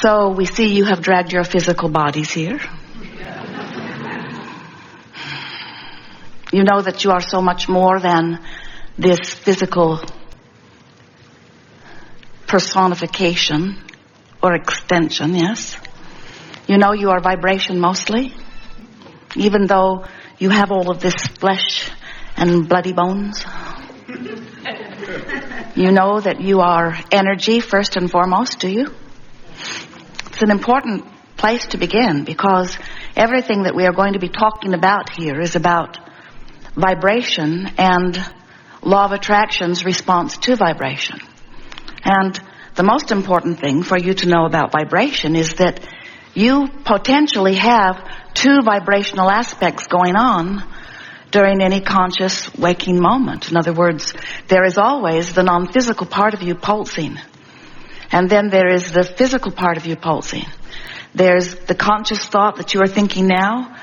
So we see you have dragged your physical bodies here. You know that you are so much more than this physical personification or extension, yes? You know you are vibration mostly, even though you have all of this flesh and bloody bones. You know that you are energy first and foremost, do you? It's an important place to begin, because everything that we are going to be talking about here is about vibration and law of attraction's response to vibration. And the most important thing for you to know about vibration is that you potentially have two vibrational aspects going on during any conscious waking moment. In other words, there is always the non-physical part of you pulsing. And then there is the physical part of you pulsing. There's the conscious thought that you are thinking now.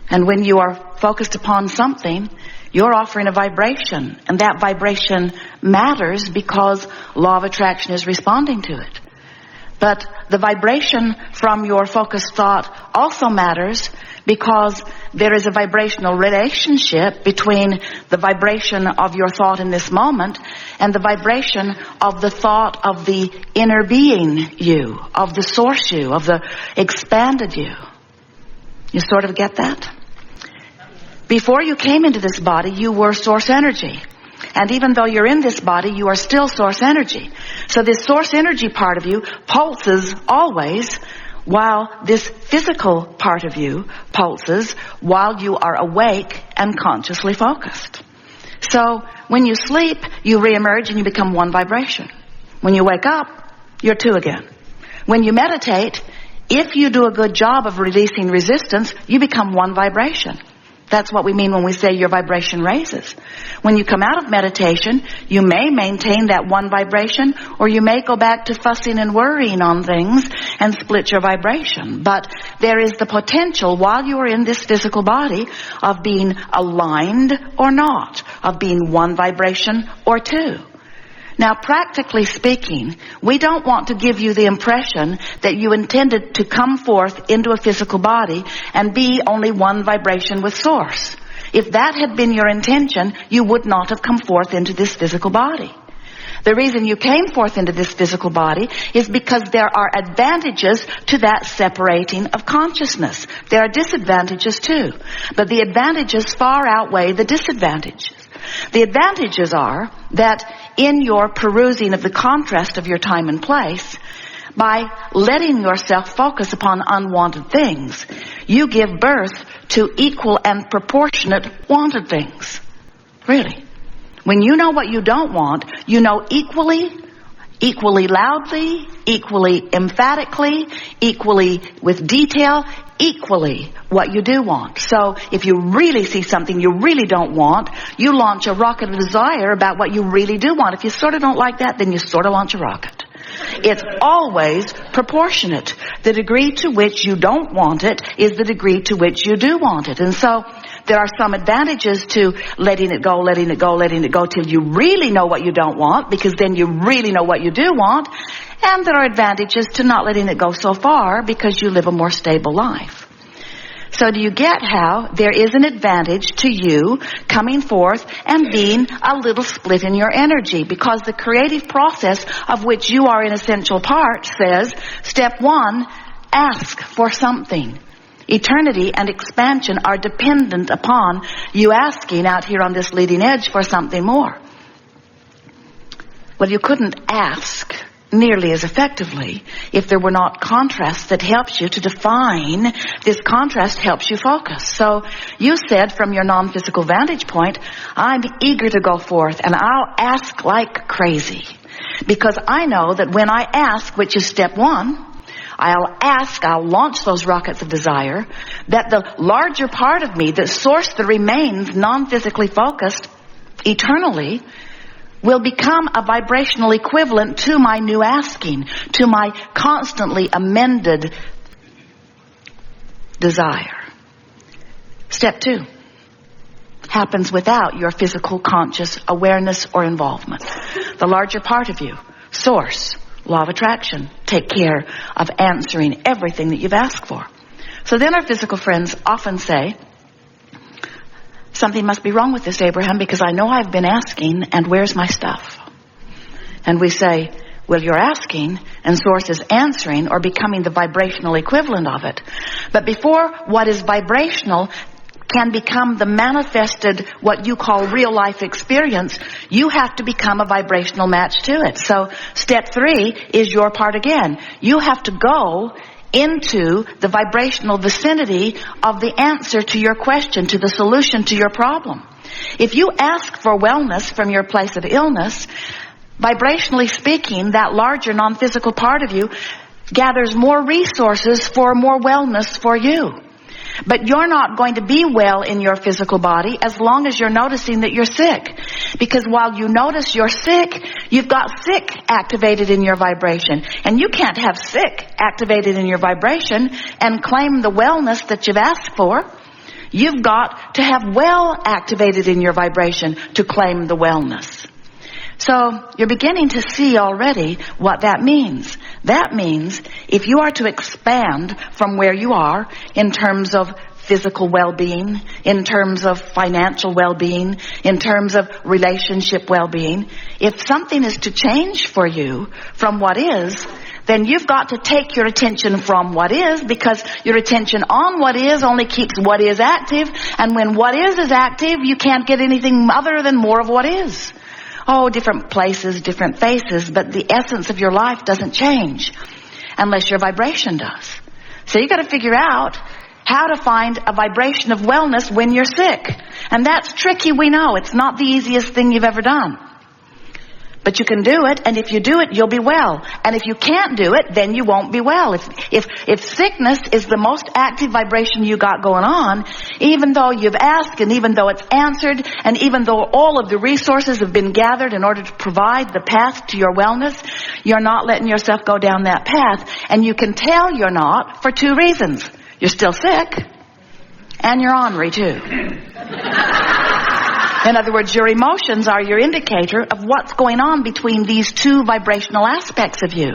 And when you are focused upon something, you're offering a vibration. And that vibration matters because law of attraction is responding to it. But the vibration from your focused thought also matters because there is a vibrational relationship between the vibration of your thought in this moment and the vibration of the thought of the inner being you, of the source you, of the expanded you. You sort of get that? Before you came into this body, you were source energy. And even though you're in this body, you are still source energy. So this source energy part of you pulses always, while this physical part of you pulses while you are awake and consciously focused. So when you sleep, you reemerge and you become one vibration. When you wake up, you're two again. When you meditate, if you do a good job of releasing resistance, you become one vibration. That's what we mean when we say your vibration raises. When you come out of meditation, you may maintain that one vibration, or you may go back to fussing and worrying on things and split your vibration. But there is the potential while you are in this physical body of being aligned or not, of being one vibration or two. Now, practically speaking, we don't want to give you the impression that you intended to come forth into a physical body and be only one vibration with source. If that had been your intention, you would not have come forth into this physical body. The reason you came forth into this physical body is because there are advantages to that separating of consciousness. There are disadvantages too, but the advantages far outweigh the disadvantages. The advantages are that in your perusing of the contrast of your time and place, by letting yourself focus upon unwanted things, you give birth to equal and proportionate wanted things. Really. When you know what you don't want, you know equally loudly, equally emphatically, equally with detail, equally what you do want. So if you really see something you really don't want, you launch a rocket of desire about what you really do want. If you sort of don't like that, then you sort of launch a rocket. It's always proportionate. The degree to which you don't want it is the degree to which you do want it. And so there are some advantages to letting it go till you really know what you don't want, because then you really know what you do want. And there are advantages to not letting it go so far because you live a more stable life. So do you get how there is an advantage to you coming forth and being a little split in your energy? Because the creative process of which you are an essential part says, step one, ask for something. Eternity and expansion are dependent upon you asking out here on this leading edge for something more. Well, you couldn't ask nearly as effectively if there were not contrast that helps you to define. This contrast helps you focus. So you said from your non-physical vantage point, I'm eager to go forth and I'll ask like crazy. Because I know that when I ask, which is step one, I'll launch those rockets of desire, that the larger part of me, the source that remains non-physically focused eternally, will become a vibrational equivalent to my new asking, to my constantly amended desire. Step two happens without your physical conscious awareness or involvement. The larger part of you, source, law of attraction take care of answering everything that you've asked for. So then our physical friends often say, something must be wrong with this, Abraham, because I know I've been asking, and where's my stuff? And we say, well, you're asking, and Source is answering or becoming the vibrational equivalent of it. But before what is vibrational can become the manifested, what you call real life experience, you have to become a vibrational match to it. So step 3 is your part again. You have to go into the vibrational vicinity of the answer to your question, to the solution to your problem. If you ask for wellness from your place of illness, vibrationally speaking, that larger non-physical part of you gathers more resources for more wellness for you. But you're not going to be well in your physical body as long as you're noticing that you're sick. Because while you notice you're sick, you've got sick activated in your vibration. And you can't have sick activated in your vibration and claim the wellness that you've asked for. You've got to have well activated in your vibration to claim the wellness. So you're beginning to see already what that means. That means if you are to expand from where you are in terms of physical well-being, in terms of financial well-being, in terms of relationship well-being, if something is to change for you from what is, then you've got to take your attention from what is, because your attention on what is only keeps what is active, and when what is active, you can't get anything other than more of what is. Oh, different places, different faces, but the essence of your life doesn't change unless your vibration does. So you got to figure out how to find a vibration of wellness when you're sick. And that's tricky, we know. It's not the easiest thing you've ever done. But you can do it, and if you do it, you'll be well. And if you can't do it, then you won't be well. If sickness is the most active vibration you got going on, even though you've asked, and even though it's answered, and even though all of the resources have been gathered in order to provide the path to your wellness, you're not letting yourself go down that path. And you can tell you're not for 2 reasons. You're still sick, and you're ornery too. In other words, your emotions are your indicator of what's going on between these 2 vibrational aspects of you.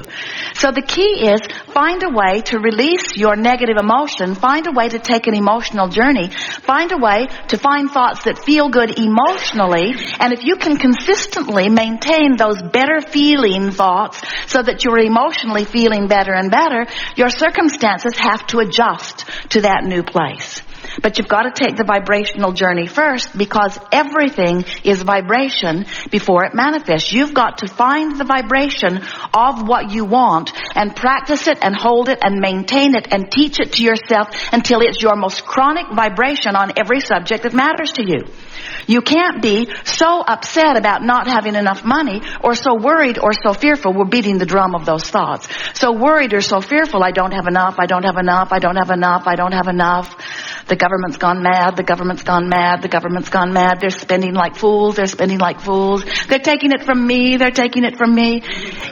So the key is find a way to release your negative emotion, find a way to take an emotional journey, find a way to find thoughts that feel good emotionally, and if you can consistently maintain those better feeling thoughts so that you're emotionally feeling better and better, your circumstances have to adjust to that new place. But you've got to take the vibrational journey first, because everything is vibration before it manifests. You've got to find the vibration of what you want and practice it and hold it and maintain it and teach it to yourself until it's your most chronic vibration on every subject that matters to you. You can't be so upset about not having enough money, or so worried or so fearful. We're beating the drum of those thoughts. So worried or so fearful, I don't have enough, I don't have enough, I don't have enough, I don't have enough. The government's gone mad, the government's gone mad, the government's gone mad. They're spending like fools, they're spending like fools. They're taking it from me, they're taking it from me.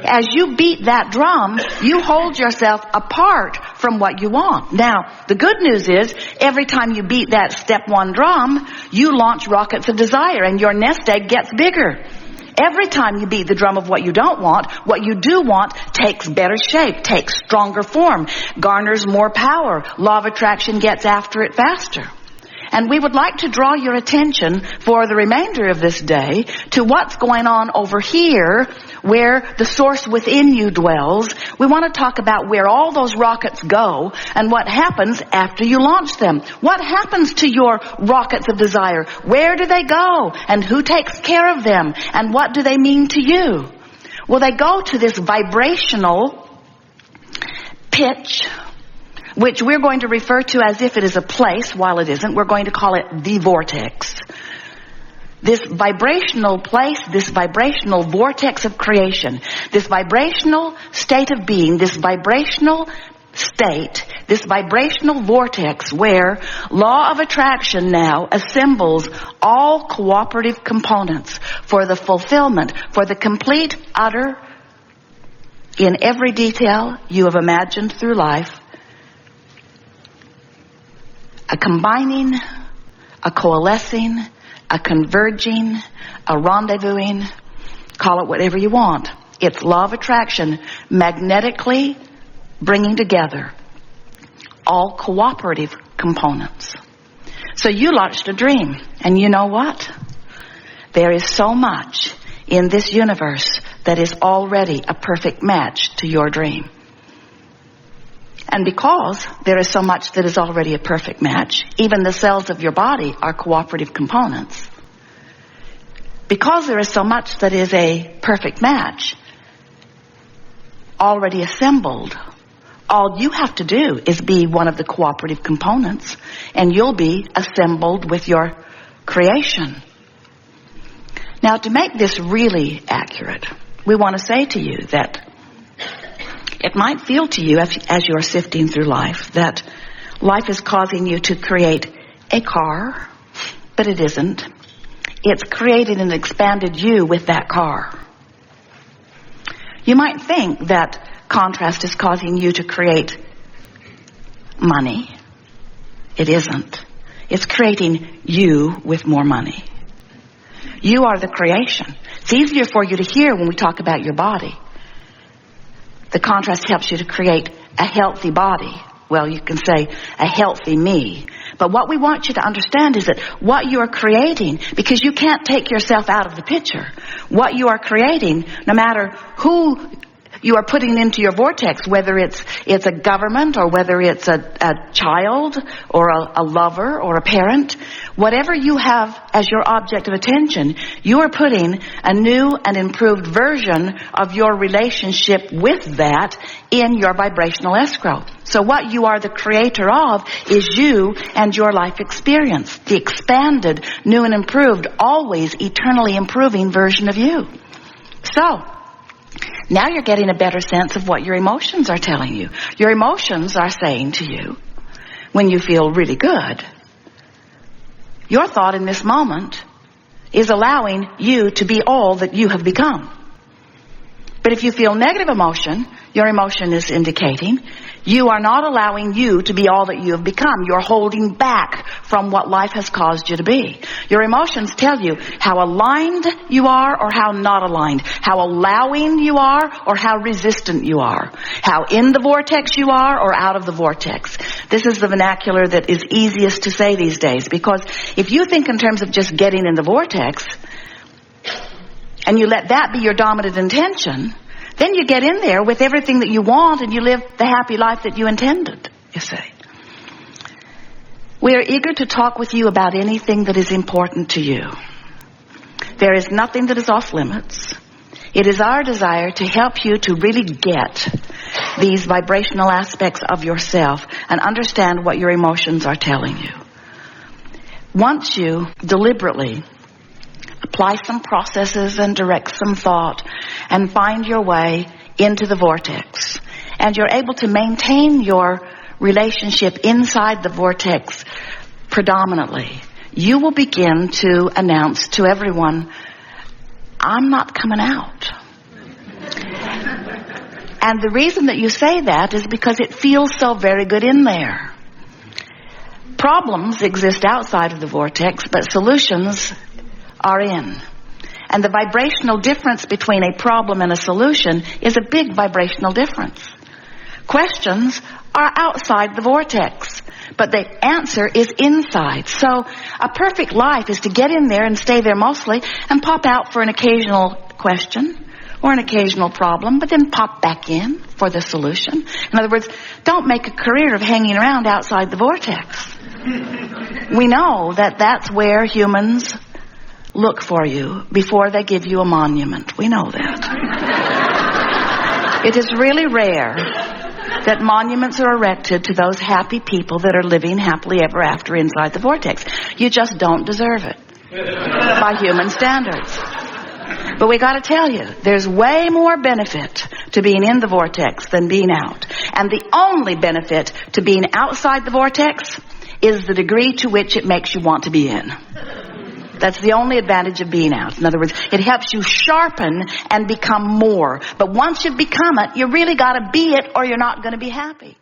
As you beat that drum, you hold yourself apart from what you want. Now, the good news is, every time you beat that step 1 drum, you launch rockets of desire, and your nest egg gets bigger. Every time you beat the drum of what you don't want, what you do want takes better shape, takes stronger form, garners more power. Law of attraction gets after it faster. And we would like to draw your attention for the remainder of this day to what's going on over here, where the source within you dwells. We want to talk about where all those rockets go and what happens after you launch them. What happens to your rockets of desire? Where do they go? And who takes care of them? And what do they mean to you? Well, they go to this vibrational pitch, which we're going to refer to as if it is a place, while it isn't. We're going to call it the vortex. This vibrational place, this vibrational vortex of creation, this vibrational state of being, this vibrational state, this vibrational vortex where law of attraction now assembles all cooperative components for the fulfillment, for the complete, utter, in every detail you have imagined through life, a combining, a coalescing, a converging, a rendezvousing, call it whatever you want. It's law of attraction magnetically bringing together all cooperative components. So you launched a dream, and you know what? There is so much in this universe that is already a perfect match to your dream. And because there is so much that is already a perfect match, even the cells of your body are cooperative components. Because there is so much that is a perfect match, already assembled, all you have to do is be one of the cooperative components, and you'll be assembled with your creation. Now, to make this really accurate, we want to say to you that it might feel to you as you're sifting through life that life is causing you to create a car, but it isn't. It's created and expanded you with that car. You might think that contrast is causing you to create money. It isn't. It's creating you with more money. You are the creation. It's easier for you to hear when we talk about your body. The contrast helps you to create a healthy body. Well, you can say a healthy me. But what we want you to understand is that what you are creating, because you can't take yourself out of the picture, what you are creating, no matter who you are putting into your vortex, whether it's a government or whether it's a child or a lover or a parent, whatever you have as your object of attention, you are putting a new and improved version of your relationship with that in your vibrational escrow. So what you are the creator of is you and your life experience, the expanded, new and improved, always eternally improving version of you. So, now you're getting a better sense of what your emotions are telling you. Your emotions are saying to you, when you feel really good, your thought in this moment is allowing you to be all that you have become. But if you feel negative emotion, your emotion is indicating you are not allowing you to be all that you have become. You're holding back from what life has caused you to be. Your emotions tell you how aligned you are or how not aligned, how allowing you are or how resistant you are, how in the vortex you are or out of the vortex. This is the vernacular that is easiest to say these days, because if you think in terms of just getting in the vortex and you let that be your dominant intention, then you get in there with everything that you want and you live the happy life that you intended, you see. We are eager to talk with you about anything that is important to you. There is nothing that is off limits. It is our desire to help you to really get these vibrational aspects of yourself and understand what your emotions are telling you. Once you deliberately apply some processes and direct some thought and find your way into the vortex, and you're able to maintain your relationship inside the vortex predominantly, you will begin to announce to everyone, I'm not coming out. And the reason that you say that is because it feels so very good in there. Problems exist outside of the vortex, but solutions are in. And the vibrational difference between a problem and a solution is a big vibrational difference. Questions are outside the vortex, but the answer is inside. So a perfect life is to get in there and stay there mostly and pop out for an occasional question or an occasional problem, but then pop back in for the solution. In other words, don't make a career of hanging around outside the vortex. We know that that's where humans look for you before they give you a monument. We know that. It is really rare that monuments are erected to those happy people that are living happily ever after inside the vortex. You just don't deserve it by human standards. But we got to tell you, there's way more benefit to being in the vortex than being out. And the only benefit to being outside the vortex is the degree to which it makes you want to be in. That's the only advantage of being out. In other words, it helps you sharpen and become more. But once you've become it, you really got to be it or you're not going to be happy.